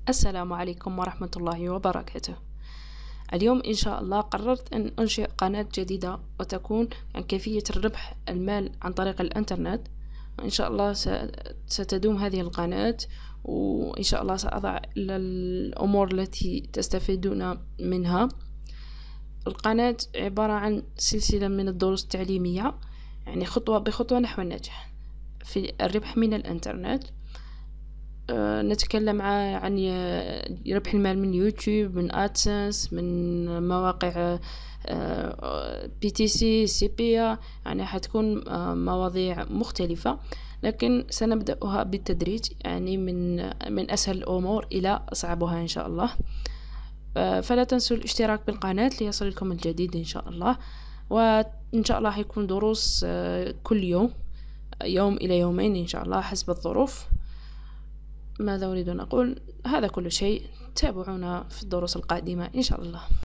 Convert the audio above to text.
السلام عليكم ورحمة الله وبركاته. اليوم إن شاء الله قررت أن أنشئ قناة جديدة وتكون عن كيفية الربح المال عن طريق الإنترنت. إن شاء الله ستدوم هذه القناة، وإن شاء الله سأضع الأمور التي تستفيدون منها. القناة عبارة عن سلسلة من الدروس التعليمية، يعني خطوة بخطوة نحو النجاح في الربح من الإنترنت. نتكلم عن ربح المال من يوتيوب، من ادسنس، من مواقع PTC CPA. يعني حتكون مواضيع مختلفة، لكن سنبدأها بالتدريج، يعني من أسهل الأمور إلى أصعبها إن شاء الله. فلا تنسوا الاشتراك بالقناة ليصلكم الجديد إن شاء الله. وإن شاء الله هيكون دروس كل يوم إلى يومين إن شاء الله حسب الظروف. ماذا أريد أن أقول؟ هذا كل شيء. تابعونا في الدروس القادمة إن شاء الله.